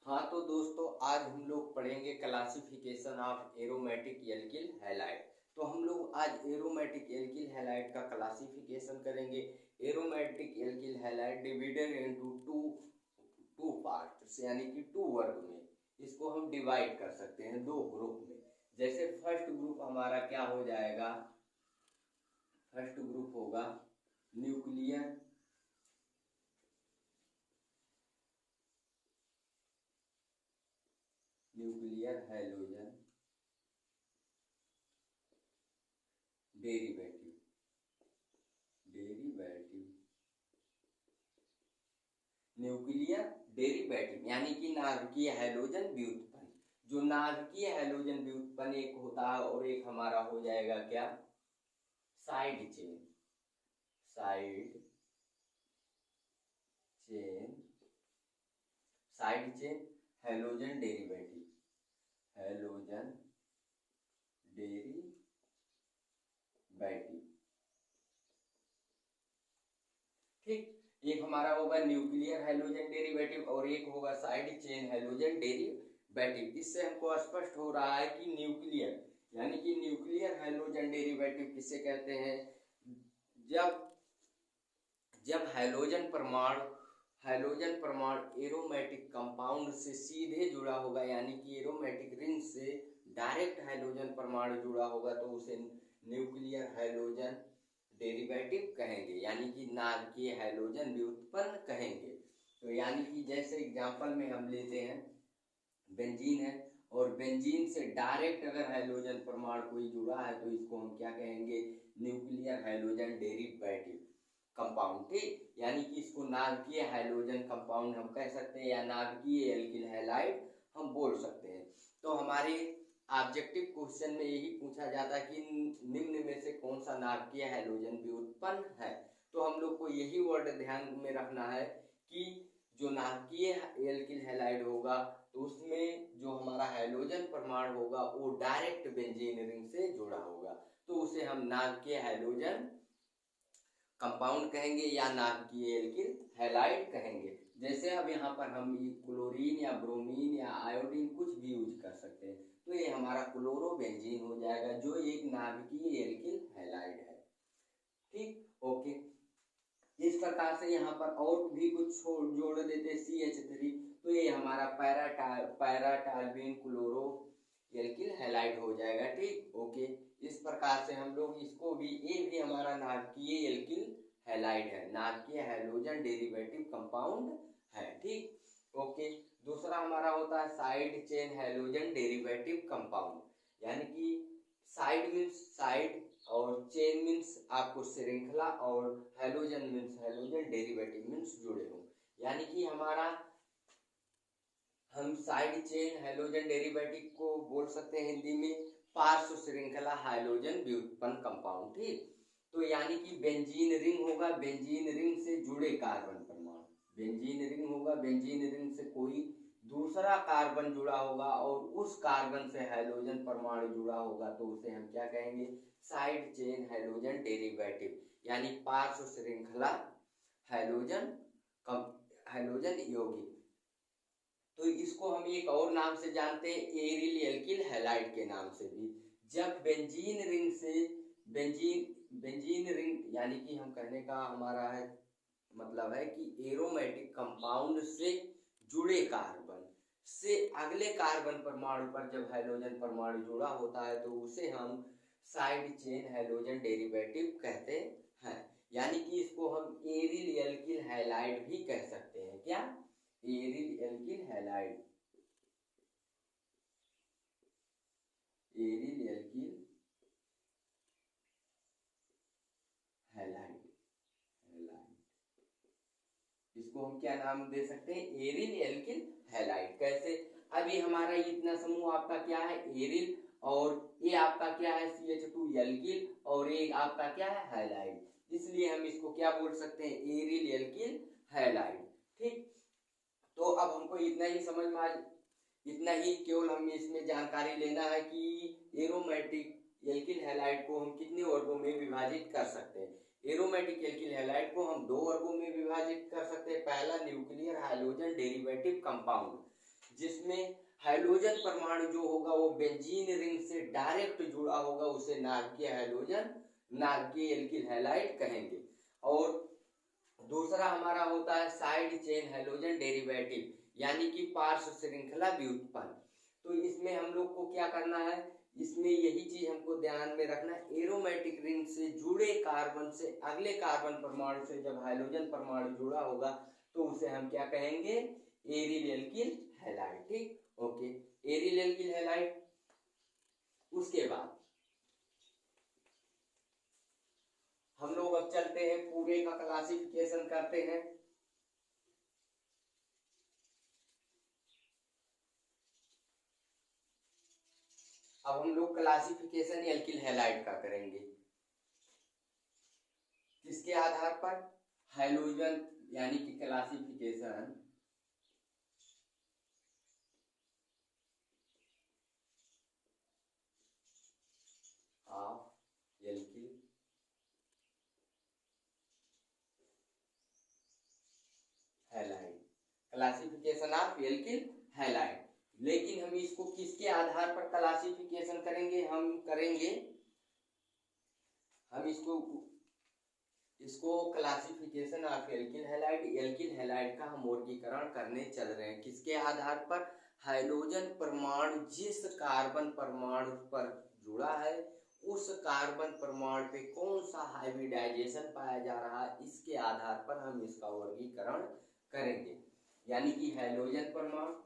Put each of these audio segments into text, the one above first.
हाँ तो दोस्तों, आज हम लोग पढ़ेंगे classification of aromatic alkyl halide. तो हम लोग आज एरोमेटिक एल्किल हैलाइड का क्लासिफिकेशन करेंगे। Aromatic alkyl halide divided into two two parts, यानी कि टू वर्ग में इसको हम डिवाइड कर सकते हैं दो ग्रुप में। जैसे फर्स्ट ग्रुप हमारा क्या हो जाएगा, फर्स्ट ग्रुप होगा nuclear halogen derivative nuclear derivative यानी कि नाभिकीय हैलोजन व्युत्पन्न। जो नाभिकीय हैलोजन व्युत्पन्न एक होता है और एक हमारा हो जाएगा क्या, साइड चेन हैलोजन डेरिवेटिव ठीक। एक हमारा होगा न्यूक्लियर हैलोजन डेरिवेटिव और एक होगा साइड चेन हैलोजन डेरिवेटिव। इससे हमको स्पष्ट हो रहा है कि न्यूक्लियर यानी कि न्यूक्लियर हैलोजन डेरिवेटिव किसे कहते हैं, जब हैलोजन परमाणु एरोमेटिक कंपाउंड से सीधे जुड़ा होगा, यानी कि एरोमेटिक रिंग से डायरेक्ट हैलोजन परमाणु जुड़ा होगा तो उसे न्यूक्लियर हैलोजन डेरिवेटिव कहेंगे, यानी कि नाभिकीय हैलोजन व्युत्पन्न कहेंगे। तो यानी कि जैसे एग्जांपल में हम लेते हैं बेंजीन है और बेंजीन से डायरेक्ट अगर हैलोजन परमाणु कोई जुड़ा है तो इसको हम क्या कहेंगे, न्यूक्लियर हैलोजन डेरिवेटिव कंपाउंड। ठीक, यानी कि इसको नाभिकीय हैलोजन कंपाउंड हम कह सकते हैं या नाभिकीय एल्किल हैलाइड हम बोल सकते हैं। तो हमारे ऑब्जेक्टिव क्वेश्चन में यही पूछा जाता है कि निम्न में से कौन सा नाभिकीय हैलोजन व्युत्पन्न है। तो हम लोग को यही वर्ड ध्यान में रखना है कि जो नाभिकीय एल्किल हैलाइड होगा तो उसमें जो हमारा हैलोजन परमाणु होगा वो डायरेक्ट बेंजीन रिंग से जुड़ा होगा तो उसे हम नाभिकीय हैलोजन कंपाउंड कहेंगे या नाभिकीय एल्किल हैलाइड कहेंगे। जैसे अब यहाँ पर हम क्लोरीन या ब्रोमीन या आयोडीन कुछ भी यूज कर सकते हैं तो ये हमारा क्लोरोबेंजीन हो जाएगा जो एक नाभिकीय एल्किल हैलाइड है। ठीक, ओके। इस प्रकार से यहाँ पर और भी कुछ जोड़ देते CH3 तो ये हमारा पैराटाल्बिन क्लोरो एल्किल हैलाइड हो जाएगा। ठीक, ओके। इस प्रकार से हम लोग इसको भी, ये भी हमारा नाभिकीय एल्किल हैलाइड है, नाभिकीय हैलोजन डेरिवेटिव कंपाउंड है। ठीक, ओके। दूसरा हमारा होता है side chain halogen derivative compound, यानी कि साइड मीन्स साइड और चेन मीन्स आपको श्रृंखला और halogen means halogen derivative means जुड़े हो, यानी कि हमारा हम साइड चेन हैलोजन डेरिवेटिव को बोल सकते हैं हिंदी में पार्श्व श्रृंखला हैलोजन व्युत्पन्न कंपाउंड। ठीक, तो यानी कि बेंजीन रिंग होगा, बेंजीन रिंग से जुड़े कार्बन परमाणु, बेंजीन रिंग होगा, बेंजीन रिंग से कोई दूसरा कार्बन जुड़ा होगा और उस कार्बन से हैलोजन परमाणु जुड़ा होगा तो उसे हम क्या कहेंगे, साइड चेन हैलोजन डेरिवेटिव, यानी पार्श्व श्रृंखला हैलोजन यौगिक। तो इसको हम एक और नाम से जानते हैं एरिल एल्किल हैलाइड के नाम से भी। जब बेंजीन रिंग से बेंजीन रिंग यानी कि हम कहने का हमारा है मतलब है कि एरोमेटिक कंपाउंड से जुड़े कार्बन से अगले कार्बन परमाणु पर जब हैलोजन परमाणु जुड़ा होता है तो उसे हम साइड चेन हैलोजन डेरिवेटिव कहते हैं, यानी कि इसको हम एरिल एल्किल हैलाइड भी कह सकते हैं। क्या, aryl alkyl halide, aryl alkyl halide, इसको हम क्या नाम दे सकते हैं, एरिल एल्किल हैलाइड। कैसे, अभी हमारा इतना समूह आपका क्या है एरिल और ये आपका क्या है CH2 एल्किल और ये आपका क्या है हैलाइड, इसलिए हम इसको क्या बोल सकते हैं, एरिल एल्किल हैलाइड। ठीक, तो अब हमको इतना ही समझ में इतना ही केवल हमें इसमें जानकारी लेना है कि एरोमेटिक एल्किल हैलाइड को हम कितने वर्गों में विभाजित कर सकते हैं। एरोमेटिक एल्किल हैलाइड को हम दो वर्गों में विभाजित कर सकते हैं। पहला न्यूक्लियर हैलोजन डेरिवेटिव कंपाउंड, जिसमें हाइड्रोजन परमाणु जो होगा वो बेंजीन रिंग से डायरेक्ट जुड़ा होगा, उसे नाभिकीय हाइड्रोजन नाभिकीय एल्किल हैलाइड कहेंगे। और दूसरा हमारा होता है साइड चेन हाइड्रोजन डेरिवेटिव, यानी कि पार्श्व श्रृंखला व्युत्पन्न। तो इसमें हम लोग को क्या करना है, इसमें यही चीज हमको ध्यान में रखना है, एरोमेटिक रिंग से जुड़े कार्बन से अगले कार्बन परमाणु से जब हाइड्रोजन परमाणु जुड़ा होगा तो उसे हम क्या कहेंगे, एरिल एल्किल हैलाइड। ठीक, ओके, एरिल एल्किल हैलाइड। उसके बाद हम लोग अब चलते हैं पूरे का क्लासिफिकेशन करते हैं। अब हम लोग क्लासिफिकेशन एल्किल हैलाइड का करेंगे, किसके आधार पर, हाइड्रोजन, यानी कि classification of alkyl halide, classification of alkyl halide. लेकिन हम इसको किसके आधार पर क्लासिफिकेशन करेंगे, हम इसको क्लासिफिकेशन ऑफ एल्किल हैलाइड का हम वर्गीकरण करने चल रहे हैं। किसके आधार पर, हाइड्रोजन परमाणु जिस कार्बन परमाणु पर जुड़ा है उस कार्बन परमाणु पे कौन सा हाइब्रिडाइजेशन पाया जा रहा है, इसके आधार पर हम इसका वर्गीकरण करेंगे। यानी कि हाइड्रोजन परमाणु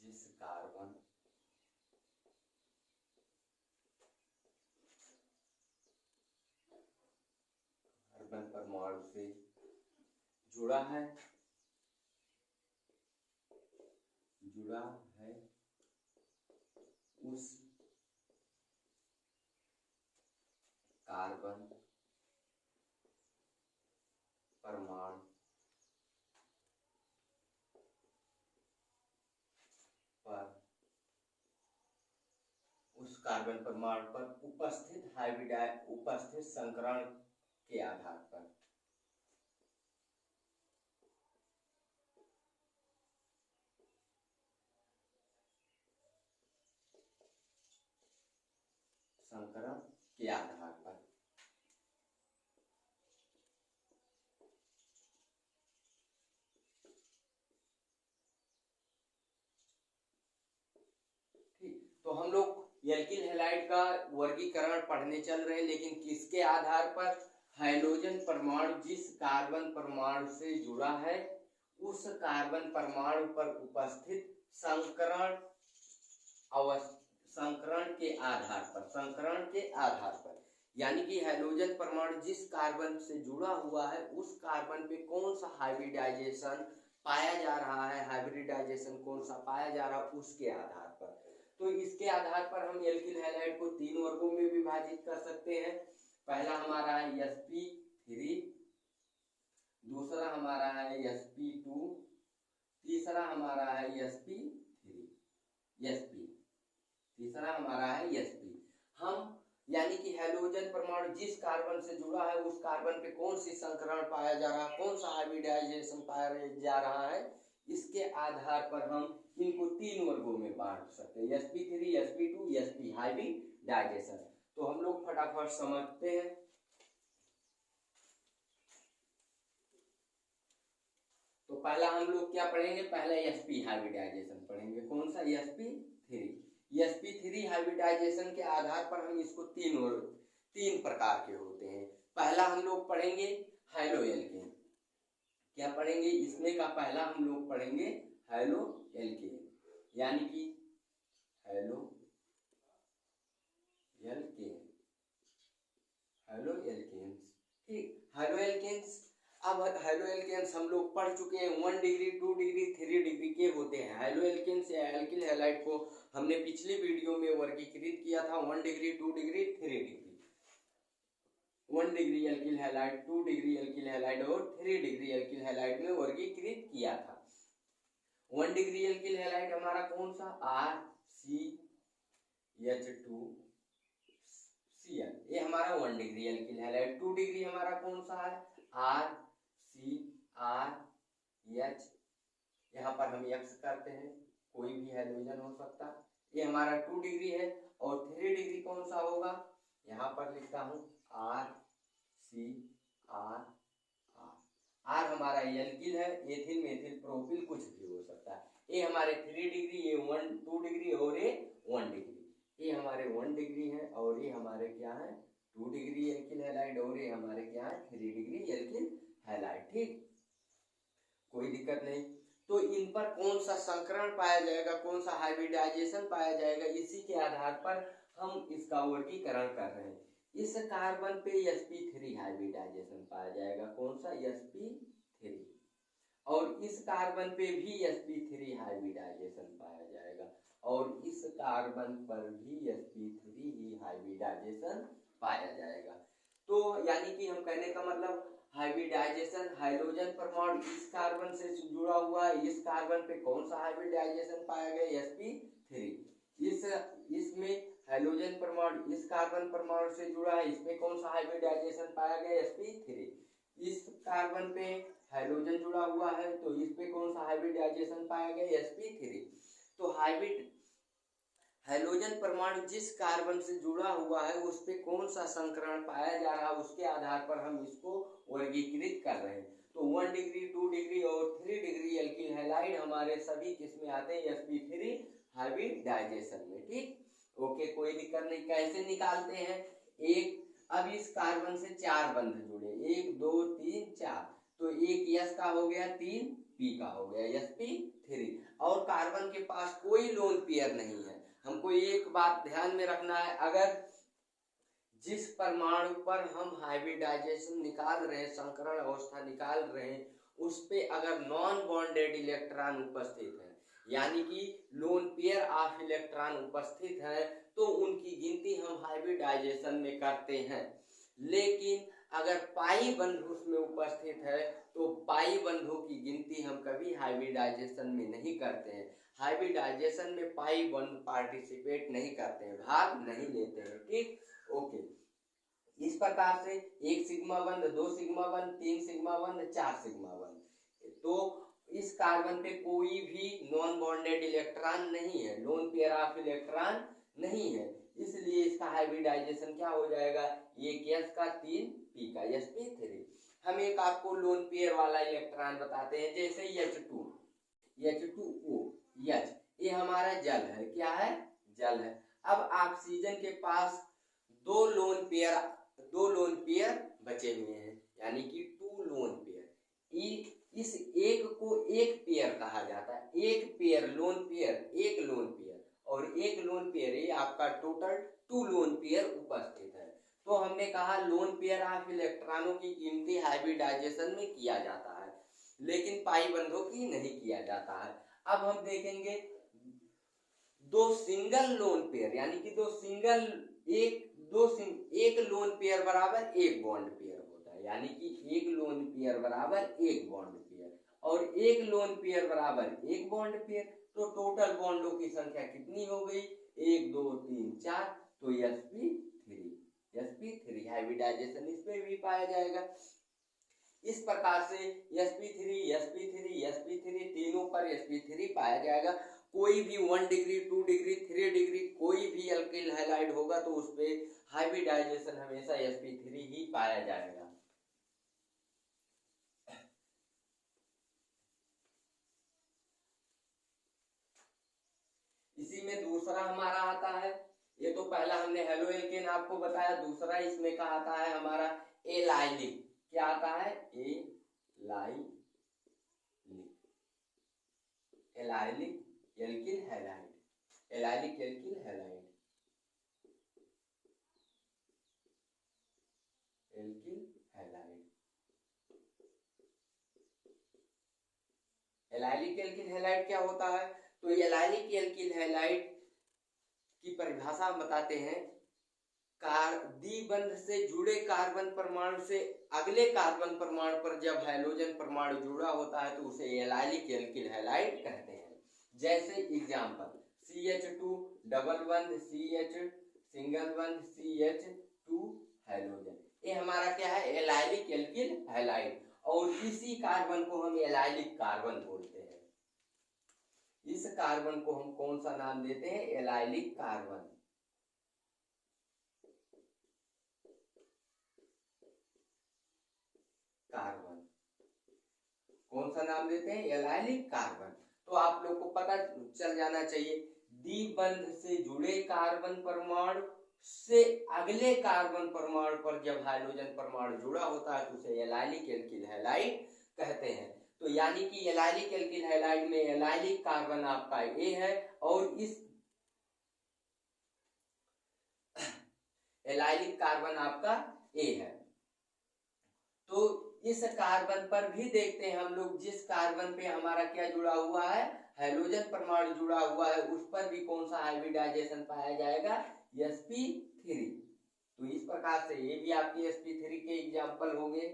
जिस कार्बन परमाणु से जुड़ा है उस कार्बन परमाणु पर उपस्थित संकरण के आधार पर तो हम लोग एल्किल हैलाइड का वर्गीकरण पढ़ने चल रहे हैं, लेकिन किसके आधार पर, हाइड्रोजन परमाणु जिस कार्बन परमाणु से जुड़ा है उस कार्बन परमाणु पर उपस्थित संकरण के आधार पर, यानी कि हाइड्रोजन परमाणु जिस कार्बन से जुड़ा हुआ है उस कार्बन पे कौन सा हाइब्रिडाइजेशन पाया जा रहा है, उसके आधार पर। तो इसके आधार पर हम एल्किल हैलाइड को 3 वर्गों में विभाजित कर सकते हैं। पहला हमारा है sp3, दूसरा हमारा है sp2, तीसरा हमारा है तीसरा हमारा है sp। हम यानी कि हाइड्रोजन परमाणु जिस कार्बन से जुड़ा है उस कार्बन पे कौन सी संकरण पाया जा रहा है, कौन सा हाइब्रिडाइजेशन पाया जा रहा है, इसके आधार पर हम इनको 3 वर्गों में बांट सकते हैं, sp3, sp2, sp हाइब्रिडाइजेशन। तो हम लोग फटाफट समझते हैं। तो पहला हम लोग क्या पढ़ेंगे, पहला sp हाइब्रिडाइजेशन पढ़ेंगे। कौन सा, sp3 हाइब्रिडाइजेशन के आधार पर हम इसको 3 प्रकार के होते हैं। पहला हम लोग पढ़ेंगे हाइलो एल्केन। क्या पढ़ेंगे इसमें का, पहला हम लोग पढ़ेंगे हाइलो एल्केन, यानी कि हाइलो एल्केन्स। ठीक, हाइलो एल्केन्स। अब हाइलो एल्केन्स हम लोग पढ़ चुके हैं, 1 डिग्री 2 डिग्री 3 डिग्री के होते हैं। हाइलो एल्केन्स या एल्किल हैलाइड को हमने पिछली वीडियो में वर्गीकृत किया था 1 degree 2 degree 3 degree, 1 degree alkyl halide, 2 degree alkyl halide और 3 डिग्री एल्किल हैलाइड में वर्गीकृत किया था। 1 डिग्री एल्किल हैलाइड हमारा कौन सा, RCH2Cl, ये हमारा 1 डिग्री एल्किल हैलाइड। 2 डिग्री हमारा कौन सा है, RCRH, यहाँ पर हम X करते हैं, कोई भी हाइड्रोजन हो सकता, ये हमारा 2 डिग्री है। और 3 डिग्री कौन सा होगा, यहाँ पर लिखता हूँ RCR, R हमारा एल्किल है, एथिल मेथिल प्रोपिल कुछ भी हो सकता है। ये हमारे 3 डिग्री, ये 2 डिग्री और ये 1 डिग्री, ये हमारे 1 डिग्री है और ये हमारे क्या है 2 डिग्री एल्किल हैलाइड, और ये हमारे क्या है 3 डिग्री एल्किल हैलाइड। ठीक, कोई दिक्कत नहीं। तो इन पर कौन सा संकरण पाया जाएगा, कौन सा हाइब्रिडाइजेशन पाया जाएगा, इसी के आधार पर हम इसका वर्गीकरण कर रहे हैं। इस कार्बन पे sp3 हाइब्रिडाइजेशन पाया जाएगा, कौन सा sp3, और इस कार्बन पे भी sp3 हाइब्रिडाइजेशन पाया जाएगा, और इस कार्बन पर भी sp3 ही हाइब्रिडाइजेशन पाया जाएगा। तो यानी कि हम कहने का मतलब हाइब्रिडाइजेशन, हाइड्रोजन परमाणु इस कार्बन से जुड़ा हुआ है, इस कार्बन पे कौन सा हाइब्रिडाइजेशन पाया गया, sp3। इसमें हाइड्रोजन परमाणु इस कार्बन परमाणु से जुड़ा है, इसमें कौन सा हाइब्रिडाइजेशन पाया गया, sp3। इस कार्बन पे हाइड्रोजन जुड़ा हुआ है, तो इस पे कौन सा हाइब्रिडाइजेशन पाया गया, sp3। तो हाइड्रोजन परमाणु जिस कार्बन से जुड़ा हुआ है उस पे कौन सा संकरण पाया जा रहा है, उसके आधार पर हम इसको वर्गीकृत कर रहे हैं। तो 1 डिग्री, 2 डिग्री और 3 डिग्री एल्किल हैलाइड हमारे सभी किसमें आते हैं, sp3 हाइब्रिडाइजेशन में। ठीक, ओके, कोई दिक्कत नहीं। कैसे निकालते हैं, अब इस कार्बन से 4 बंध जुड़े, 1 2 3 4, तो एक S का हो गया, 3 P का हो गया, sp3। और कार्बन के पास कोई लोन पेयर नहीं है। हमको एक बात ध्यान में रखना है, अगर जिस परमाणु पर हम हाइब्रिडाइजेशन निकाल रहे हैं, संकरण अवस्था निकाल रहे हैं, उस पे अगर नॉन बॉन्डेड इलेक्ट्रॉन उपस्थित है, यानी कि लोन पेयर ऑफ इलेक्ट्रॉन उपस्थित है, तो उनकी गिनती हम हाइब्रिडाइजेशन में करते हैं। लेकिन अगर पाई बंधु उसमें उपस्थित है, तो पाई बंधु की गिनती हम कभी हाइब्रिडाइजेशन में नहीं करते हैं। हाइब्रिडाइजेशन में पाई बंधु पार्टिसिपेट नहीं करते हैं, भाग नहीं लेते हैं। ठीक, ओके। इस प्रकार से 1 सिग्मा बंध, 2 सिग्मा बंध, 3 सिग्मा बंध, 4 सिग्मा बंध। तो इस कार्बन पे कोई भी नॉन बॉन्डेड इलेक्ट्रॉन नहीं है, लोन पेयर ऑफ इलेक्ट्रॉन नहीं है, इसलिए इसका हाइब्रिडाइजेशन क्या हो जाएगा, एक S का 3 P का, sp3। हम एक आपको लोन पेयर वाला इलेक्ट्रॉन बताते हैं, जैसे H2O, H, ये हमारा जल है, क्या है, जल है। अब ऑक्सीजन के पास 2 लोन पेयर बचे हुए हैं, यानी कि 2 लोन पेयर। इस एक को एक पेयर कहा जाता है, एक पेयर लोन पेयर, एक लोन पेयर और एक लोन पेयर, ये आपका टोटल 2 लोन पेयर उपस्थित है। तो हमने कहा लोन पेयर ऑफ इलेक्ट्रॉनों की गिनती हाइब्रिडाइजेशन में किया जाता है, लेकिन पाई बंधों की नहीं किया जाता है। अब हम देखेंगे 2 सिंगल लोन पेयर, यानी कि एक लोन पेयर बराबर एक बॉन्ड पेयर होता है, यानी कि एक लोन पेयर बराबर एक बॉन्ड पेयर और एक लोन पेयर बराबर एक बॉन्ड पेयर। तो टोटल बॉन्डों की संख्या कितनी हो गई, 1 2 3 4, तो sp3 हाइब्रिडाइजेशन इस पे भी पाया जाएगा। इस प्रकार से sp3 तीनों पर sp3 पाया जाएगा। कोई भी 1 डिग्री, 2 डिग्री, 3 डिग्री कोई भी एल्किल हैलाइड होगा तो उस पे हाइब्रिडाइजेशन हमेशा sp3 ही पाया जाएगा। इसी में दूसरा हमारा आता है, ये तो पहला हमने हेलो एल्केन आपको बताया, दूसरा इसमें का आता है हमारा एलाइलिक। क्या आता है, allylic alkyl halide, allylic alkyl halide, alkyl halide. Allylic alkyl halide क्या होता है, तो एलाइलिक एल्किल हैलाइड की परिभाषा हम बताते हैं, द्विबंध से जुड़े कार्बन परमाणु से अगले कार्बन परमाणु पर जब हाइड्रोजन परमाणु जुड़ा होता है तो उसे एलाइलिक एल्किल हैलाइड कहते हैं। जैसे एग्जांपल CH2 डबल बंध CH सिंगल बंध CH2 हाइड्रोजन, ये हमारा क्या है, एलाइलिक एल्किल हैलाइड। और इसी कार्बन को हम एलाइलिक कार्बन बोलते हैं। इस कार्बन को हम कौन सा नाम देते हैं, एलाइलिक कार्बन। कार्बन कौन सा नाम देते हैं, एलाइलिक कार्बन। तो आप लोग को पता चल जाना चाहिए, द्विबंध से जुड़े कार्बन परमाणु से अगले कार्बन परमाणु पर जब हाइड्रोजन परमाणु जुड़ा होता है तो उसे एलाइलिक एल्किल हैलाइड कहते हैं। तो यानी कि एलाइलिक एल्किल हैलाइड में एलाइलिक कार्बन आपका ए है और इस एलाइलिक कार्बन आपका ए है। तो इस कार्बन पर भी देखते हैं हम लोग, जिस कार्बन पे हमारा क्या जुड़ा हुआ है, हाइड्रोजन परमाणु जुड़ा हुआ है, उस पर भी कौन सा हाइब्रिडाइजेशन पाया जाएगा, sp3। तो इस प्रकार से ये भी आपके sp3 के एग्जाम्पल हो गए।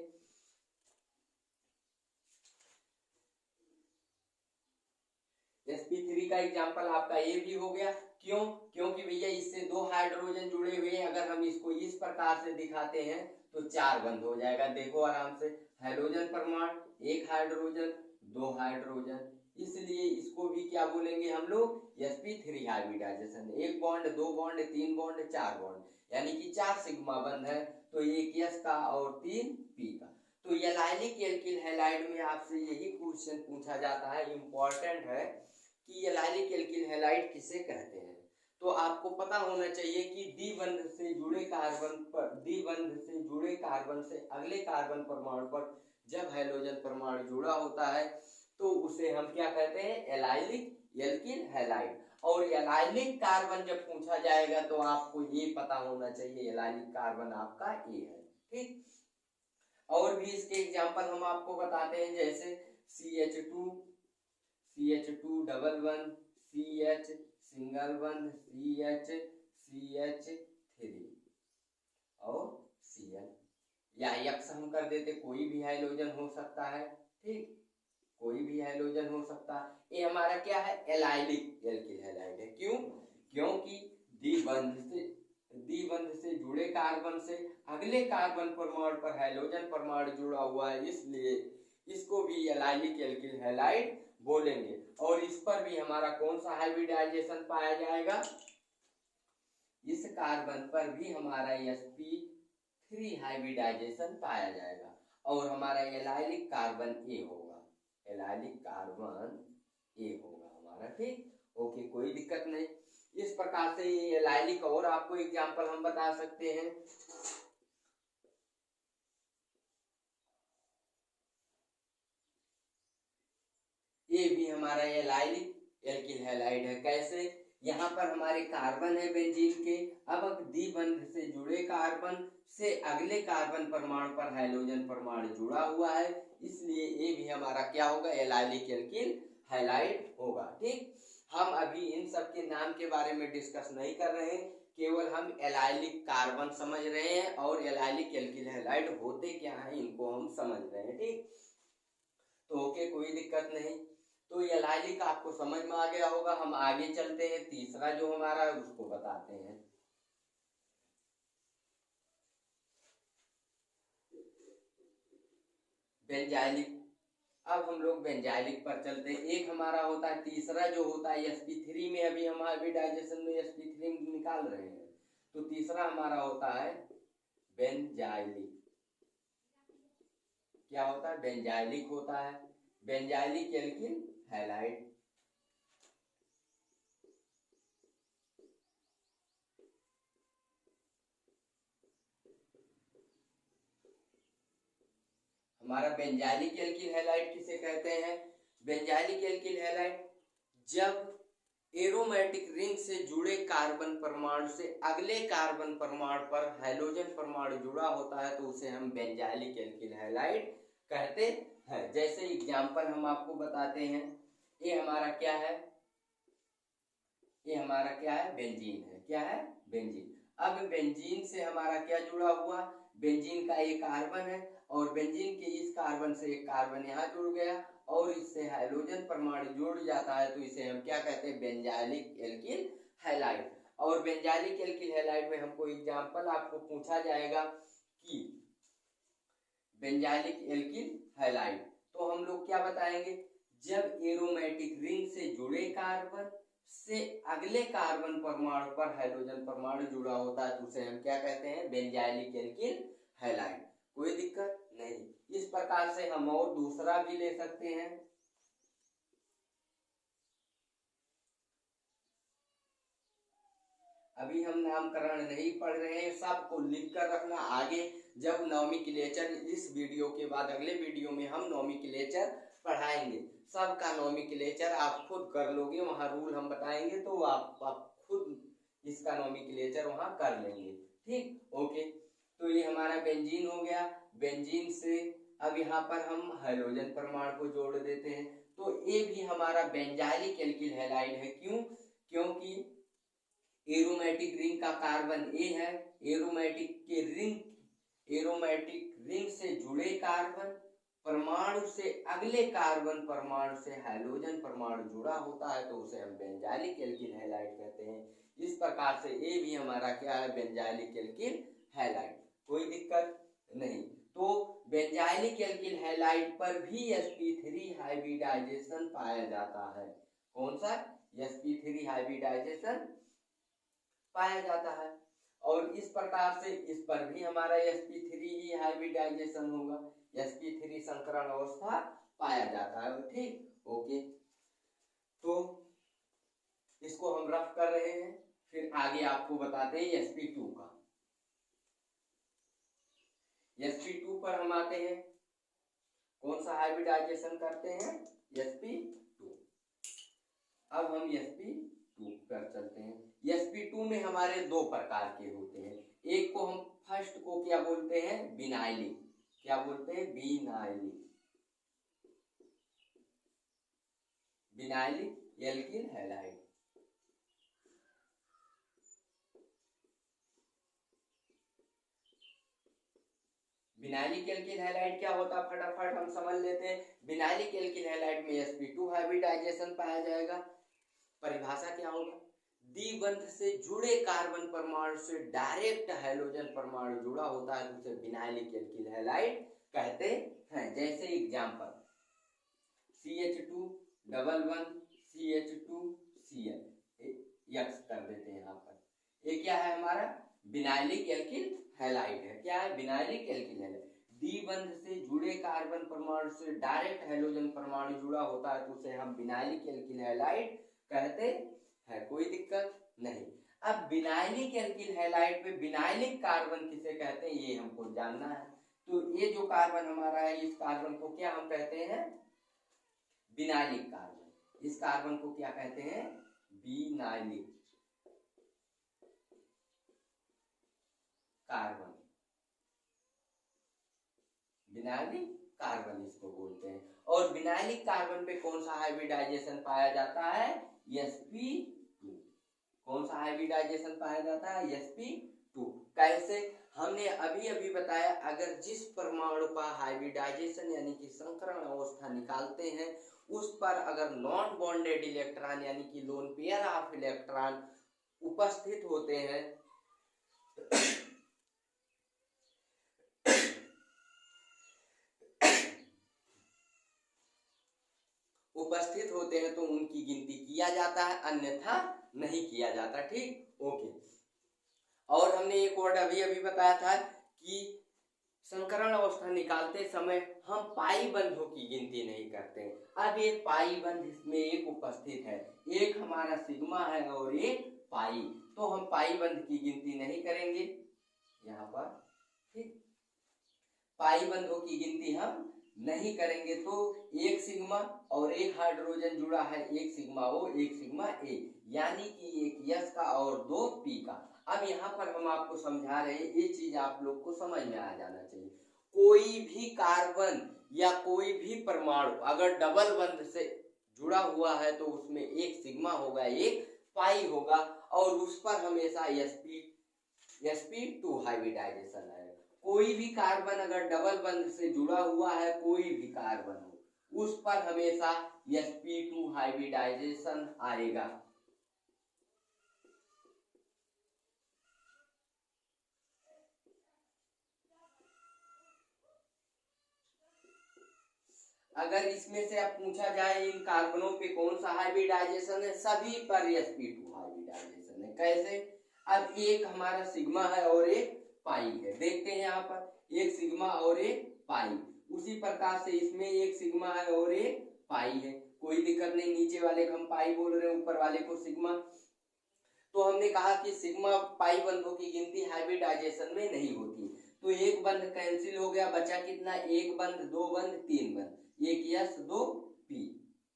sp3 का एग्जाम्पल आपका ये भी हो गया। क्यों, क्योंकि भैया इससे दो हाइड्रोजन जुड़े हुए हैं, अगर हम इसको इस प्रकार से दिखाते हैं तो चार बंद हो जाएगा। देखो आराम से, हाइड्रोजन परमाणु, एक हाइड्रोजन, दो हाइड्रोजन, इसलिए इसको भी क्या बोलेंगे हम लोग, sp3 हाइब्रिडाइजेशन। एक बॉन्ड, दो बॉन्ड, तीन बॉन्ड, चार बॉन्ड, यानी कि 4 सिग्मा बंद है। तो एक s का और 3 p का। तो एलाइलिक एल्किल हैलाइड में आपसे यही क्वेश्चन पूछा जाता है, इंपॉर्टेंट है कि एलाइलिक एल्किल हैलाइड किसे कहते हैं। तो आपको पता होना चाहिए कि द्विबंध से जुड़े कार्बन से अगले कार्बन परमाणु पर जब हाइड्रोजन परमाणु जुड़ा होता है तो उसे हम क्या कहते हैं, एलाइलिक एल्किल हैलाइड। और एलाइलिक कार्बन जब पूछा जाएगा तो आपको ये पता होना चाहिए, एलाइलिक कार्बन आपका ए है। ठीक, और भी इसके एग्जाम्पल हम आपको बताते हैं, जैसे CH2 डबल बंध CH सिंगल बंध CH3 और Cl, या यक्स हम कर देते, कोई भी हाइड्रोजन हो सकता है। ठीक, कोई भी हाइड्रोजन हो सकता है। ये हमारा क्या है, एलाइलिक एल्किल हैलाइड है। क्यों, क्योंकि द्विबंध से जुड़े कार्बन से अगले कार्बन परमाणु पर हाइड्रोजन परमाणु जुड़ा हुआ है, इसलिए इसको भी एलाइलिक एल्किल हैलाइड बोलेंगे। और इस पर भी हमारा कौन सा हाइब्रिडाइजेशन पाया जाएगा, इस कार्बन पर भी हमारा sp3 हाइब्रिडाइजेशन पाया जाएगा और हमारा एलाइलिक कार्बन ए होगा, एलाइलिक कार्बन ए होगा हमारा। ठीक, ओके, कोई दिक्कत नहीं। इस प्रकार से ये एलाइलिक और आपको एग्जांपल हम बता सकते हैं। ये भी हमारा एलाइलिक एल्किल हैलाइड है। कैसे, यहाँ पर हमारे कार्बन है बेंजीन के, अब द्विबंध से जुड़े कार्बन से अगले कार्बन परमाणु पर हाइड्रोजन परमाणु जुड़ा हुआ है, इसलिए ये भी हमारा क्या होगा, एलाइलिक एल्किल हैलाइड होगा। ठीक, हम अभी इन सब के नाम के बारे में डिस्कस नहीं कर रहे हैं, केवल हम एलाइलिक कार्बन समझ रहे हैं और एलाइलिक एल्किल हैलाइड होते क्या है इनको हम समझ रहे हैं। ठीक, तो ओके, कोई दिक्कत नहीं। तो एलाइलिक आपको समझ में आ गया होगा। हम आगे चलते हैं, तीसरा जो हमारा है उसको बताते हैं। बेंजाइलिक। अब हम लोग बेंजाइलिक पर चलते हैं। एक हमारा होता है, तीसरा जो होता है sp3 में, अभी हम हाइब्रिडाइजेशन में sp3 निकाल रहे हैं, तो तीसरा हमारा होता है बेंजाइलिक। क्या होता है, बेंजाइलिक होता है, बेंजाइलिक एल्किल हैलाइड। हमारा बेंजाइलिक एल्किल हैलाइड किसे कहते हैं, बेंजाइलिक एल्किल हैलाइड जब एरोमेटिक रिंग से जुड़े कार्बन परमाणु से अगले कार्बन परमाणु पर हाइड्रोजन परमाणु जुड़ा होता है तो उसे हम बेंजाइलिक एल्किल हैलाइड कहते हैं। जैसे एग्जांपल हम आपको बताते हैं, ये हमारा क्या है, ये हमारा क्या है, बेंजीन है। क्या है, बेंजीन। अब बेंजीन से हमारा क्या जुड़ा हुआ, बेंजीन का एक कार्बन है और बेंजीन के इस कार्बन से एक कार्बन यहाँ जुड़ गया और इससे हाइड्रोजन परमाणु जुड़ जाता है, तो इसे हम क्या कहते हैं, बेंजाइलिक एल्किल हैलाइड। और बेंजाइलिक एल्किल हैलाइड में हमको एग्जाम्पल आपको पूछा जाएगा कि बेंजाइलिक एल्किल हैलाइड, तो हम लोग क्या बताएंगे, जब एरोमेटिक रिंग से जुड़े कार्बन से अगले कार्बन परमाणु पर हाइड्रोजन परमाणु जुड़ा होता है तो उसे हम क्या कहते हैं, बेंजाइलिक एल्किल हैलाइड। कोई दिक्कत नहीं। इस प्रकार से हम और दूसरा भी ले सकते हैं। अभी हम नामकरण नहीं पढ़ रहे हैं, सबको लिख कर रखना। आगे जब नोमेनक्लेचर, इस वीडियो के बाद अगले वीडियो में हम नोमेनक्लेचर पढ़ाएंगे, सबका नोमेनक्लेचर आप खुद कर लोगे, वहाँ रूल हम बताएंगे तो आप खुद इसका नोमेनक्लेचर वहाँ कर लेंगे। ठीक, ओके। तो ये हमारा बेंजीन हो गया। बेंजीन से अब यहाँ पर हम हाइड्रोजन परमाणु को जोड़ देते हैं, तो ये भी हमारा बेंजाइलिक एल्किल हैलाइड है। क्यों? क्योंकि एरोमेटिक रिंग का कार्बन ए है, एरोमेटिक रिंग से जुड़े कार्बन परमाणु से अगले कार्बन परमाणु से हाइड्रोजन परमाणु जुड़ा होता है तो उसे हम बेंजाइलिक एल्किल हैलाइड कहते हैं। इस प्रकार से ये भी हमारा क्या है, बेंजाइलिक एल्किल हैलाइड। कोई दिक्कत नहीं। तो बेंजाइलिक एल्किल हैलाइड पर भी sp3 हाइब्रिडाइजेशन पाया जाता है। कौन सा? sp3 हाइब्रिडाइजेशन पाया जाता है। और इस प्रकार से इस पर भी हमारा sp3 ही हाइब्रिडाइजेशन होगा, sp3 संकरण अवस्था पाया जाता है। ठीक, ओके। तो इसको हम रफ कर रहे हैं, फिर आगे आपको बताते हैं sp2 का। sp2 पर हम आते हैं, कौन सा हाइब्रिडाइजेशन करते हैं, sp2। अब हम sp2 पर चलते हैं। sp2 में हमारे दो प्रकार के होते हैं। एक को हम फर्स्ट को क्या बोलते हैं, विनाइलिक। क्या बोलते हैं, vinylic, vinylic alkyl halide. Vinylic alkyl halide क्या होता है, फटाफट हम समझ लेते हैं। विनाइलिक एल्किल हैलाइड में sp2 हाइब्रिडाइजेशन पाया जाएगा। परिभाषा क्या होगा, द्विबंध से जुड़े कार्बन परमाणु से डायरेक्ट हाइड्रोजन परमाणु जुड़ा होता है तो उसे विनाइलिक एल्किल हैलाइड कहते हैं। जैसे example CH2 double one CH2Cl, x कर देते हैं यहाँ पर। ये क्या है, हमारा विनाइलिक एल्किल हैलाइड है। क्या है, विनाइलिक एल्किल हैलाइड। द्विबंध से जुड़े कार्बन परमाणु से डायरेक्ट हाइड्रोजन परमाणु जुड़ा होता है तो उसे हम विनाइलिक एल्किल हैलाइड कहते हैं। कोई दिक्कत नहीं। अब विनाइलिक एल्किल हैलाइड पे विनाइलिक कार्बन किसे कहते हैं ये हमको जानना है। तो ये जो कार्बन हमारा है, इस कार्बन को क्या हम कहते हैं, विनाइलिक कार्बन। इस कार्बन को क्या कहते हैं, विनाइलिक कार्बन, विनाइलिक कार्बन इसको बोलते हैं। और विनाइलिक कार्बन पे कौन सा हाइब्रिडाइजेशन पाया जाता है, sp2। कौन सा हाइब्रिडाइजेशन पाया जाता है, sp2। कैसे, हमने अभी अभी बताया, अगर जिस परमाणु का हाइब्रिडाइजेशन यानी कि संकरण अवस्था निकालते हैं उस पर अगर नॉन बॉन्डेड इलेक्ट्रॉन यानी कि लोन पेयर ऑफ इलेक्ट्रॉन उपस्थित होते हैं तो उनकी गिनती किया जाता है, अन्यथा नहीं किया जाता। ठीक, ओके। और हमने एक वर्ड अभी अभी बताया था कि संकरण अवस्था निकालते समय हम पाई बंधों की गिनती नहीं करते। अब एक पाई बंध इसमें एक उपस्थित है, एक हमारा सिग्मा है और एक पाई, तो हम पाई बंध की गिनती नहीं करेंगे यहाँ पर। ठीक, पाई बंधों की गिनती हम नहीं करेंगे। तो एक सिग्मा और एक हाइड्रोजन जुड़ा है, एक सिग्मा O एक सिग्मा A, यानी कि एक S का और दो P का। अब यहाँ पर हम आपको समझा रहे हैं, ये चीज आप लोग को समझ में आ जाना चाहिए। कोई भी कार्बन या कोई भी परमाणु अगर डबल बंध से जुड़ा हुआ है तो उसमें एक सिग्मा होगा, एक पाई होगा और उस पर हमेशा sp2 हाइब्रिडाइजेशन है। कोई भी कार्बन अगर डबल बंध से जुड़ा हुआ है, कोई भी कार्बन हो, उस पर हमेशा sp2 हाइब्रिडाइजेशन आएगा। अगर इसमें से अब पूछा जाए इन कार्बनों पे कौन सा हाइब्रिडाइजेशन है, सभी पर sp2 हाइब्रिडाइजेशन है। कैसे? अब एक हमारा सिग्मा है और एक पाई है, देखते हैं यहाँ पर एक सिग्मा और एक पाई। उसी प्रकार से इसमें एक सिग्मा है और एक पाई है, कोई दिक्कत नहीं। नीचे वाले को हम पाई बोल रहे हैं, ऊपर वाले को सिग्मा। तो हमने कहा कि सिग्मा पाई बंधों की गिनती हाइब्रिडाइजेशन में नहीं होती। तो एक बंध कैंसिल हो गया, बचा कितना? एक बंध, दो बंध, तीन बंध, एक यस, दो पी,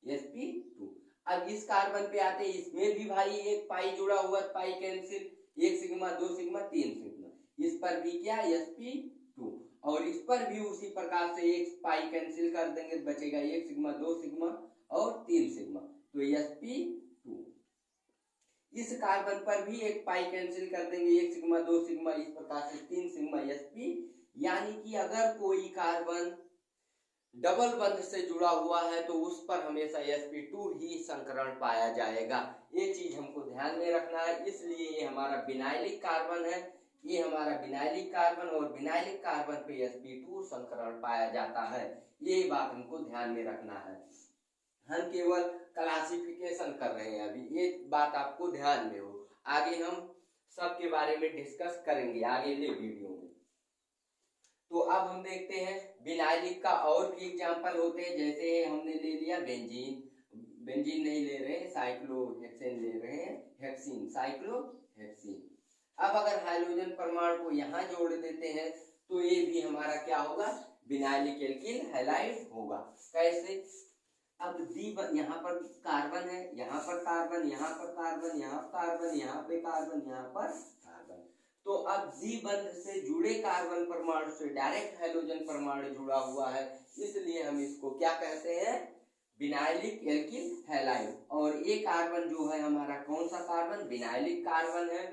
sp2। अब इस कार्बन पे आते हैं, इसमें भी भाई एक पाई जुड़ा हुआ, पाई कैंसिल, एक सिग्मा, दो सिग्मा, तीन सिग्मा, इस पर भी क्या? sp2। और इस पर भी उसी प्रकार से एक पाई कैंसिल कर देंगे, बचेगा एक सिग्मा, दो सिग्मा और तीन सिग्मा, तो sp2। इस कार्बन पर भी एक पाई कैंसिल कर देंगे, एक सिग्मा, दो सिग्मा, इस प्रकार से तीन सिग्मा sp। यानी कि अगर कोई कार्बन डबल बंध से जुड़ा हुआ है तो उस पर हमेशा sp2 ही संकरण पाया जाएगा। ये चीज हमको ध्यान में रखना है। इसलिए ये हमारा विनाइलिक कार्बन है, ये हमारा विनाइलिक कार्बन, और विनाइलिक कार्बन पे sp2 संकरण पाया जाता है। ये बात हमको ध्यान में रखना है। हम केवल क्लासिफिकेशन कर रहे हैं अभी, ये बात आपको ध्यान में हो। आगे हम सबके बारे में डिस्कस करेंगे आगे ले वीडियो में। तो अब हम देखते हैं विनाइलिक का और भी एग्जाम्पल होते हैं। जैसे हमने ले लिया बेंजीन, बेंजीन नहीं ले रहे हैं, साइक्लोहेक्सेन ले रहे हैं, हेक्सीन, साइक्लोहेक्सीन। अब अगर हाइड्रोजन परमाणु को यहाँ जोड़ देते हैं तो ये भी हमारा क्या होगा? विनाइलिक एल्किल हैलाइड होगा। कैसे? अब यहाँ पर कार्बन है, यहाँ पर कार्बन, यहाँ पर कार्बन, यहाँ कार्बन, यहाँ पे कार्बन, यहाँ पर कार्बन। तो अब द्विबंध से जुड़े कार्बन परमाणु से डायरेक्ट हाइड्रोजन परमाणु जुड़ा हुआ है, इसलिए हम इसको क्या कहते हैं? Vinylic alkyl halide. और ये कार्बन जो है हमारा कौन सा कार्बन? विनाइलिक कार्बन है।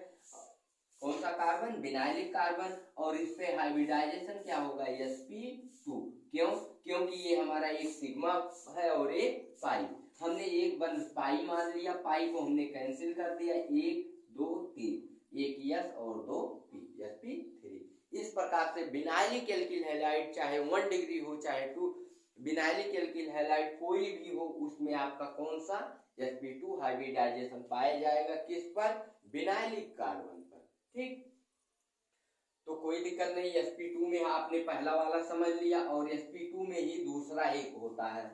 कौन सा कार्बन? Vinylic carbon. और इस पे हाइब्रिडाइजेशन क्या होगा? sp2। क्यों? क्योंकि ये हमारा एक सिग्मा है और एक पाई। हमने एक बंध पाई मान लिया, पाई को हमने कैंसिल कर दिया, एक, दो, तीन, एक यस और दो पी, sp3। इस प्रकार से विनाइलिक एल्किल हैलाइड चाहे 1 डिग्री हो चाहे 2, विनाइलिक एल्किल हैलाइड कोई भी हो, उसमें आपका कौन सा? sp2 हाइब्रिडाइजेशन पाया जाएगा। किस पर? विनाइलिक कार्बन पर। ठीक, तो कोई दिक्कत नहीं। sp2 में आपने पहला वाला समझ लिया, और sp2 में ही दूसरा एक होता है,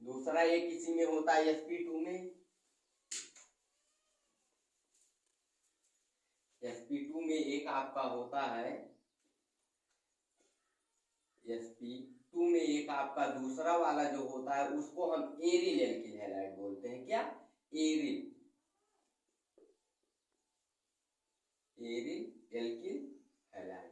दूसरा एक इसी में होता है sp2 में। sp2 में एक आपका होता है, sp2 में एक आपका दूसरा वाला जो होता है उसको हम एरिल एल्किल हैलाइड बोलते हैं। क्या? Aryl alkyl halide.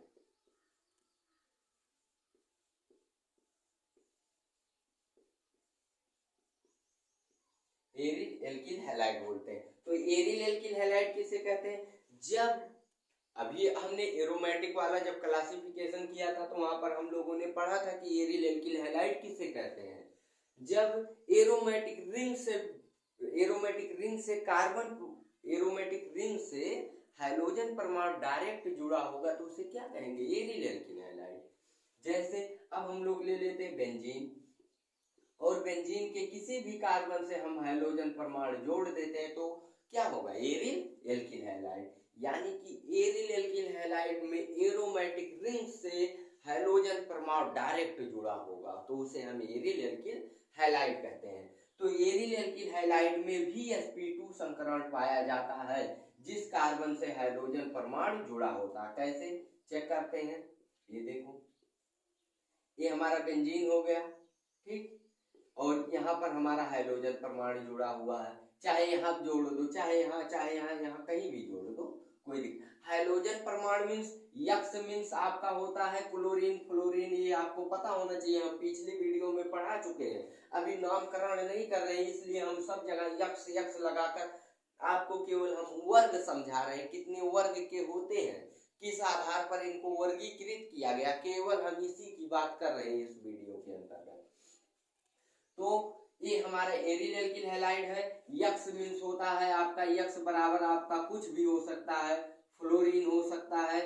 Aryl alkyl halide बोलते हैं। तो एरिल एल्किल हैलाइड किसे कहते हैं? जब अभी हमने एरोमेटिक वाला जब क्लासिफिकेशन किया था तो वहां पर हम लोगों ने पढ़ा था कि एरिल एल्किल हैलाइड किसे कहते हैं? जब एरोमेटिक रिंग से हाइड्रोजन परमाणु डायरेक्ट जुड़ा होगा तो उसे क्या कहेंगे? Aryl alkyl halide. जैसे अब हम लोग ले लेते हैं बेंजीन, और बेंजीन के किसी भी कार्बन से हम हाइड्रोजन परमाणु जोड़ देते हैं तो क्या होगा? Aryl alkyl halide. यानी कि एरिल एल्किल हैलाइड में एरोमेटिक रिंग से हाइड्रोजन परमाणु डायरेक्ट जुड़ा होगा तो उसे हम एरिल एल्किल हैलाइड कहते हैं। तो एरिल एल्किल हैलाइड में भी sp2 संकरण पाया जाता है जिस कार्बन से हाइड्रोजन परमाणु जुड़ा होता है। कैसे? चेक करते हैं। ये देखो, ये हमारा बेंजीन हो गया, ठीक, और यहाँ पर हमारा हाइड्रोजन परमाणु जुड़ा हुआ है। चाहे यहाँ जोड़ दो, चाहे यहाँ, चाहे यहाँ कहीं भी जोड़ दो, कोई दिक्कत। हाइड्रोजन परमाणु मीन्स यक्स मीन्स आपका होता है क्लोरीन, फ्लोरीन, ये आपको पता होना चाहिए, हम पिछली वीडियो में पढ़ा चुके हैं। अभी नामकरण नहीं कर रहे हैं, इसलिए हम सब जगह यक्स लगाकर आपको केवल हम वर्ग समझा रहे हैं, कितने वर्ग के होते हैं। किस आधार पर इनको वर्गीकृत किया गया, केवल हम इसी की बात कर रहे हैं इस वीडियो के अंतर्गत। तो ये हमारा एरिल एल्किल हैलाइड है। यक्स मीन्स होता है आपका, यक्स बराबर आपका कुछ भी हो सकता है, फ्लोरीन हो सकता है,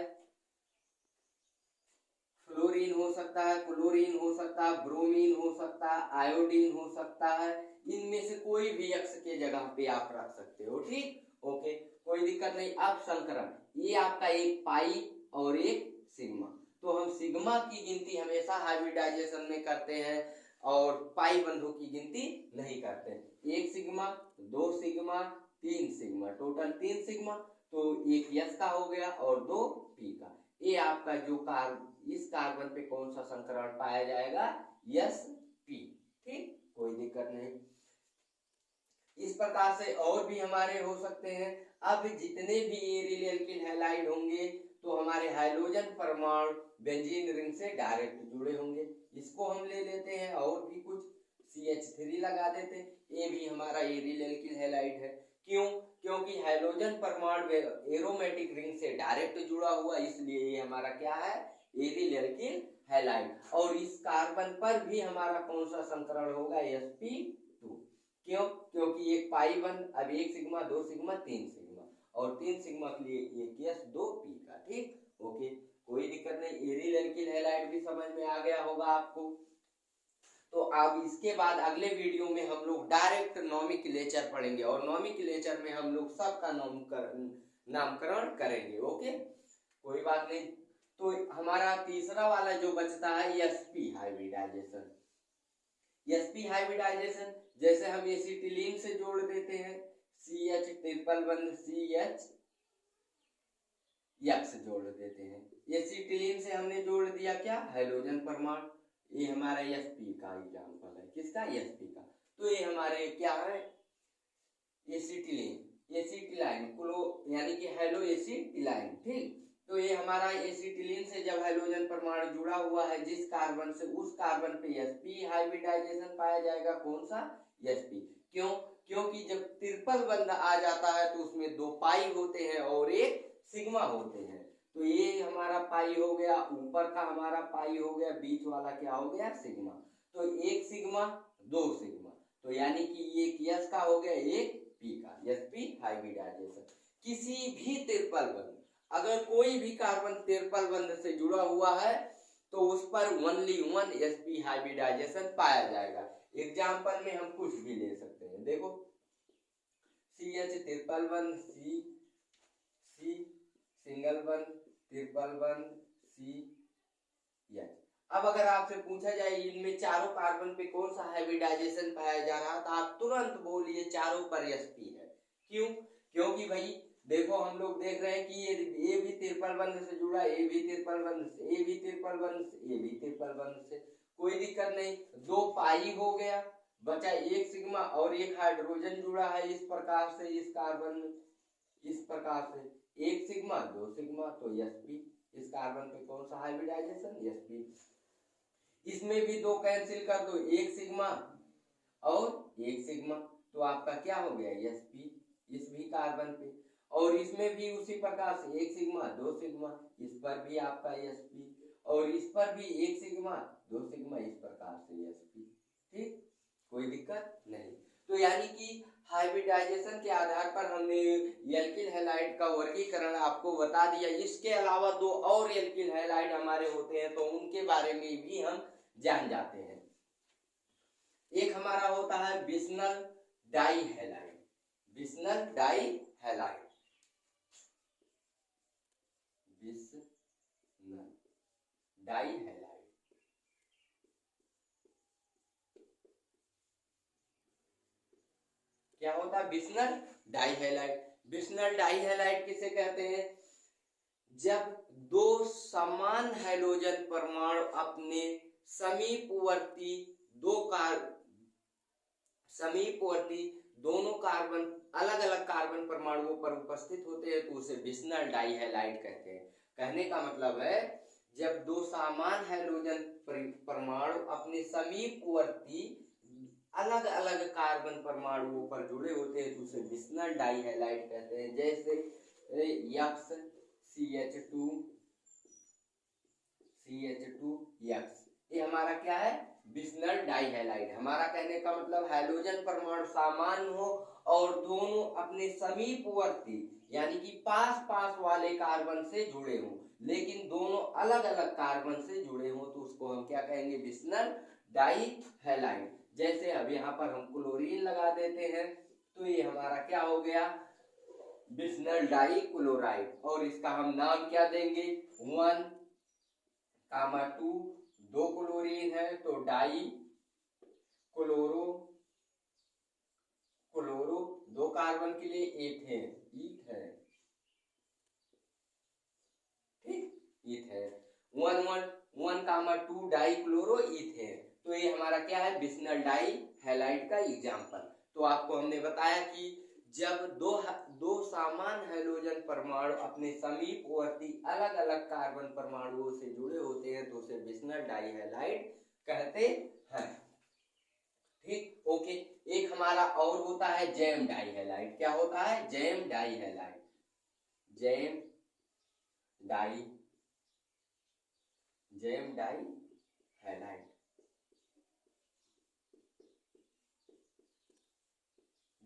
फ्लोरीन हो सकता है, क्लोरीन हो सकता है, ब्रोमीन हो सकता है, आयोडीन हो सकता है। इनमें से कोई भी यक्स के जगह पे आप रख सकते हो, ठीक, ओके, कोई दिक्कत नहीं। अब संकरण, ये आपका एक पाई और एक सिग्मा। तो हम सिग्मा की गिनती हमेशा हाइब्रिडाइजेशन में करते हैं और पाई बंधों की गिनती नहीं करते। एक सिग्मा, दो सिग्मा, तीन सिग्मा, टोटल 3 सिग्मा। तो एक यस का हो गया और 2 पी का। ये आपका जो इस कार्बन पे कौन सा संकरण पाया जाएगा, यस पी, ठीक, कोई दिक्कत नहीं। इस प्रकार से और भी हमारे हो सकते हैं। अब जितने भी एरिल एल्किल हैलाइड होंगे तो हमारे हाइड्रोजन परमाणु बेंजीन रिंग से डायरेक्ट जुड़े होंगे। इसको हम ले लेते हैं और भी कुछ CH3 लगा देते हैं, ये भी हमारा एरिल एल्किल हैलाइड है। क्यों? क्योंकि हाइड्रोजन परमाणु एरोमेटिक रिंग से डायरेक्ट जुड़ा हुआ, इसलिए ये हमारा क्या है, एरिल एल्किल हैलाइड। और इस कार्बन पर भी हमारा कौन सा संकरण होगा, sp2। क्यों? क्योंकि एक पाई बंद, अब एक सिग्मा, दो सिग्मा, तीन सिग्मा, और 3 सिग्मा के लिए एक यस, 2 पी का, ठीक, ओके, कोई दिक्कत नहीं। एरिल एल्किल हैलाइड भी समझ में आ गया होगा आपको। तो अब इसके बाद अगले वीडियो में हम लोग डायरेक्ट नोमेनक्लेचर पढ़ेंगे और नोमेनक्लेचर में हम लोग सबका नामकरण करेंगे, ओके, कोई बात नहीं। तो हमारा तीसरा वाला जो बचता है sp हाइब्रिडाइजेशन। sp हाइब्रिडाइजेशन जैसे हम एसिटिलीन से जोड़ देते हैं, CH ट्रिपल बंद CH यक्स जोड़ देते हैं। एसिटिलीन से हमने जोड़ दिया क्या, हाइड्रोजन परमाणु। ये हमारा sp का एग्जांपल है, किसका, sp का। तो ये हमारे क्या है, एसिटिलीन, एसिटिलाइन क्लो यानी कि हेलो एसिटिलाइन, ठीक। तो ये हमारा एसिटिलीन से जब हाइड्रोजन परमाणु जुड़ा हुआ है जिस कार्बन से, उस कार्बन पे sp हाइब्रिडाइजेशन पाया जाएगा, कौन सा, sp। क्यों? क्योंकि जब ट्रिपल बंध आ जाता है तो उसमें 2 पाई होते हैं और एक सिग्मा होते हैं। तो ये हमारा पाई हो गया, ऊपर का हमारा पाई हो गया, बीच वाला क्या हो गया, सिग्मा। तो एक सिग्मा, 2 सिग्मा, तो यानी कि एक यस का हो गया, एक पी का, sp हाइब्रिडाइजेशन। किसी भी ट्रिपल बंध, अगर कोई भी कार्बन ट्रिपल बंध से जुड़ा हुआ है तो उस पर ओनली 1 sp हाइब्रिडाइजेशन पाया जाएगा। एग्जाम्पल में हम कुछ भी ले सकते हैं, देखो CH ट्रिपल बंध, C सिंगल बंध, ट्रिपल बंध, CH। अब अगर आपसे पूछा जाए इनमें चारों कार्बन पे कौन सा हाइब्रिडाइजेशन पाया जा रहा, तो आप तुरंत बोलिए चारों पर sp है। क्यों? क्योंकि भाई देखो हम लोग देख रहे हैं कि ये भी ट्रिपल बंध से जुड़ा, ये भी ट्रिपल बंध से, ये भी ट्रिपल बंध से, ये भी ट्रिपल बंध से, कोई दिक्कत नहीं। 2 पाई हो गया, बचा एक सिग्मा और एक हाइड्रोजन जुड़ा है इस प्रकार से, इस कार्बन में इस प्रकार से, एक सिग्मा, 2 सिग्मा, तो sp। इस कार्बन पे कौन सा हाइब्रिडाइजेशन, sp। इसमें भी 2 कैंसिल कर दो, एक सिग्मा और एक सिग्मा, तो आपका क्या हो गया, sp इस भी कार्बन पे। और इसमें भी उसी प्रकार से एक सिग्मा, 2 सिग्मा, इस पर भी आपका sp, और इस पर भी एक सिग्मा, 2 सिग्मा, इस प्रकार से sp, ठीक, कोई दिक्कत नहीं। तो यानी कि हाइब्रिडाइजेशन के आधार पर हमने एल्किल हैलाइड का वर्गीकरण आपको बता दिया। इसके अलावा 2 और एल्किल हैलाइड हमारे होते हैं तो उनके बारे में भी हम जान जाते हैं। एक हमारा होता है बिस्नल डाइहैलाइड, बिस्नल डाइहैलाइड, बिस्नल डाइहैलाइड। क्या होता है, बिस्नल डाइहैलाइड। बिस्नल डाइहैलाइड किसे कहते हैं, जब 2 समान हाइड्रोजन परमाणु अपने समीपवर्ती दोनों कार्बन अलग अलग कार्बन परमाणुओं पर उपस्थित होते हैं तो उसे बिस्नल डाइहैलाइड कहते हैं। कहने का मतलब है जब 2 समान हाइड्रोजन परमाणु अपने समीपवर्ती अलग अलग कार्बन परमाणुओं पर जुड़े होते हैं तो उसे बिस्नल डाइहैलाइड कहते हैं। जैसे यक्स CH2X। ये हमारा क्या है, बिस्नल डाइहैलाइड। हमारा कहने का मतलब हाइड्रोजन परमाणु सामान्य हो और दोनों अपने समीपवर्ती यानी कि पास पास वाले कार्बन से जुड़े हों, लेकिन दोनों अलग अलग कार्बन से जुड़े हों तो उसको हम क्या कहेंगे, बिस्नल डाइहैलाइड। जैसे अब यहाँ पर हम क्लोरीन लगा देते हैं तो ये हमारा क्या हो गया, बिस्नल डाइक्लोराइड। और इसका हम नाम क्या देंगे, 1,2 दो क्लोरीन है तो डाई क्लोरो, क्लोरो दो कार्बन के लिए एथेन, ईथेन, ठीक, ईथेन। 1,2 die chloro ethane. तो ये हमारा क्या है, बिस्नल डाइहैलाइड का एग्जाम्पल। तो आपको हमने बताया कि जब दो समान हाइड्रोजन परमाणु अपने समीपवर्ती अलग अलग कार्बन परमाणुओं से जुड़े होते हैं तो उसे बिस्नल डाइहैलाइड कहते हैं, ठीक, ओके। एक हमारा और होता है जैम डाइहैलाइड। क्या होता है, जैम डाइहैलाइड। जैम डाइहैलाइड,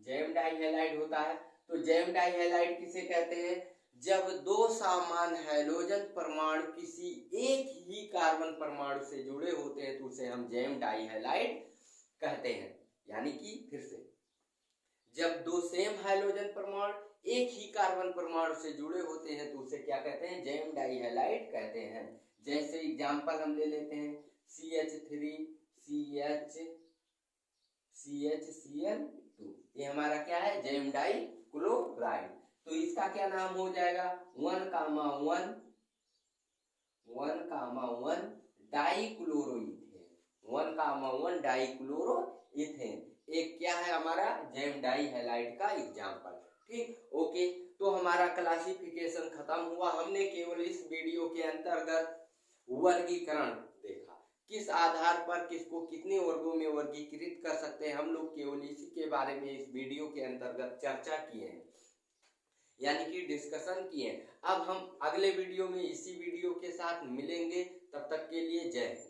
जैम डाइहैलाइड होता है। तो जैम डाइहैलाइड किसे कहते हैं, जब दो समान हाइड्रोजन परमाणु किसी एक ही कार्बन परमाणु से जुड़े होते हैं तो उसे हम जैम डाइहैलाइड कहते हैं। यानी कि फिर से, जब दो सेम हाइड्रोजन परमाणु एक ही कार्बन परमाणु से जुड़े होते हैं तो उसे क्या कहते हैं, जैम डाइहैलाइड कहते हैं। जैसे एग्जांपल हम ले लेते हैं CH3CHCl2, ये हमारा क्या है, जैम डाइक्लोराइड। तो इसका क्या नाम हो जाएगा, 1,1 डाइक्लोरोइथेन, 1,1 डाइक्लोरोइथेन। एक क्या है हमारा, जैम डाइहैलाइड का एग्जांपल, ठीक, ओके। तो हमारा क्लासिफिकेशन खत्म हुआ। हमने केवल इस वीडियो के अंतर्गत वर्गीकरण देखा, किस आधार पर किसको कितने वर्गों में वर्गीकृत कर सकते हैं, हम लोग केवल इसी के बारे में इस वीडियो के अंतर्गत चर्चा किए हैं, यानी कि डिस्कशन किए। अब हम अगले वीडियो में इसी वीडियो के साथ मिलेंगे, तब तक के लिए जय हिंद।